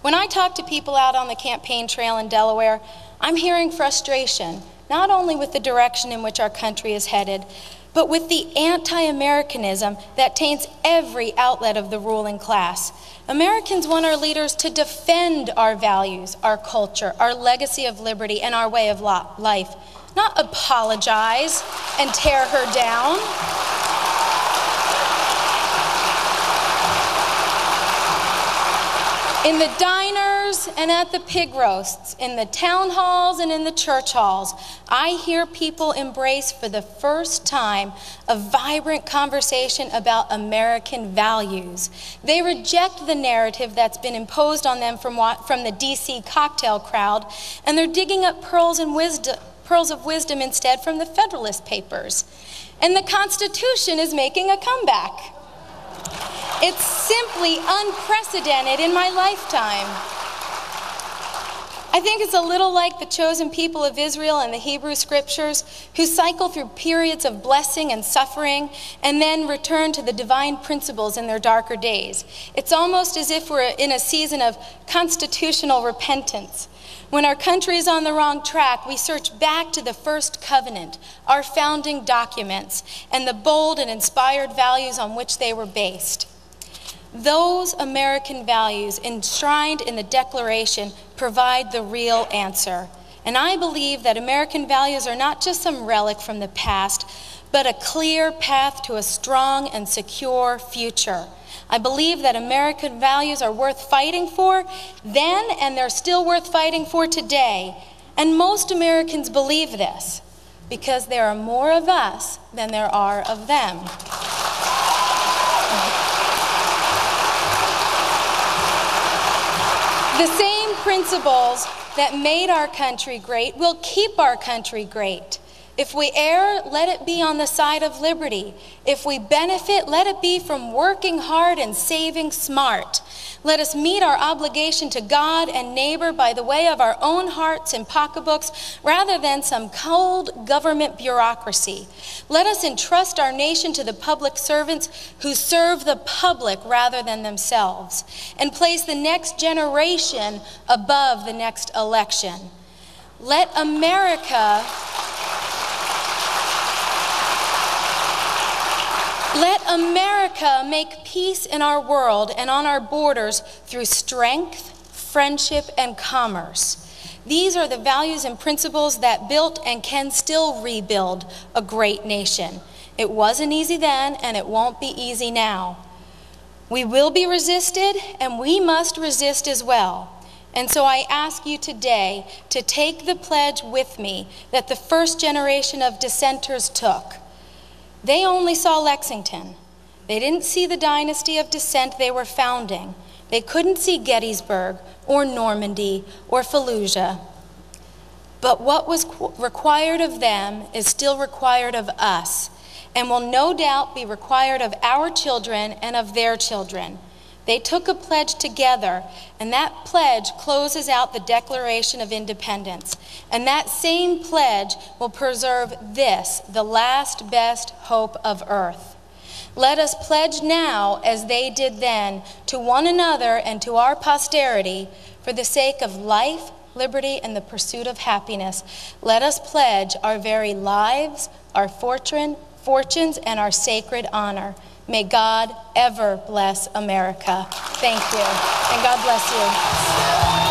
When I talk to people out on the campaign trail in Delaware, I'm hearing frustration, not only with the direction in which our country is headed, but with the anti-Americanism that taints every outlet of the ruling class. Americans want our leaders to defend our values, our culture, our legacy of liberty, and our way of life, not apologize and tear her down. In the diners and at the pig roasts, in the town halls and in the church halls, I hear people embrace for the first time a vibrant conversation about American values. They reject the narrative that's been imposed on them from the DC cocktail crowd, and they're digging up pearls of wisdom instead from the Federalist Papers. And the Constitution is making a comeback. It's simply unprecedented in my lifetime. I think it's a little like the chosen people of Israel in the Hebrew Scriptures, who cycle through periods of blessing and suffering and then return to the divine principles in their darker days. It's almost as if we're in a season of constitutional repentance. When our country is on the wrong track, we search back to the first covenant, our founding documents, and the bold and inspired values on which they were based. Those American values enshrined in the Declaration provide the real answer. And I believe that American values are not just some relic from the past, but a clear path to a strong and secure future. I believe that American values are worth fighting for then, and they're still worth fighting for today. And most Americans believe this because there are more of us than there are of them. The same principles that made our country great will keep our country great. If we err, let it be on the side of liberty. If we benefit, let it be from working hard and saving smart. Let us meet our obligation to God and neighbor by the way of our own hearts and pocketbooks rather than some cold government bureaucracy. Let us entrust our nation to the public servants who serve the public rather than themselves, and place the next generation above the next election. Let America make peace in our world and on our borders through strength, friendship, and commerce. These are the values and principles that built and can still rebuild a great nation. It wasn't easy then, and it won't be easy now. We will be resisted, and we must resist as well. And so I ask you today to take the pledge with me that the first generation of dissenters took. They only saw Lexington. They didn't see the dynasty of dissent they were founding. They couldn't see Gettysburg or Normandy or Fallujah. But what was required of them is still required of us, and will no doubt be required of our children and of their children. They took a pledge together, and that pledge closes out the Declaration of Independence. And that same pledge will preserve this, the last best hope of earth. Let us pledge now, as they did then, to one another and to our posterity, for the sake of life, liberty, and the pursuit of happiness. Let us pledge our very lives, our fortunes, and our sacred honor. May God ever bless America. Thank you, and God bless you.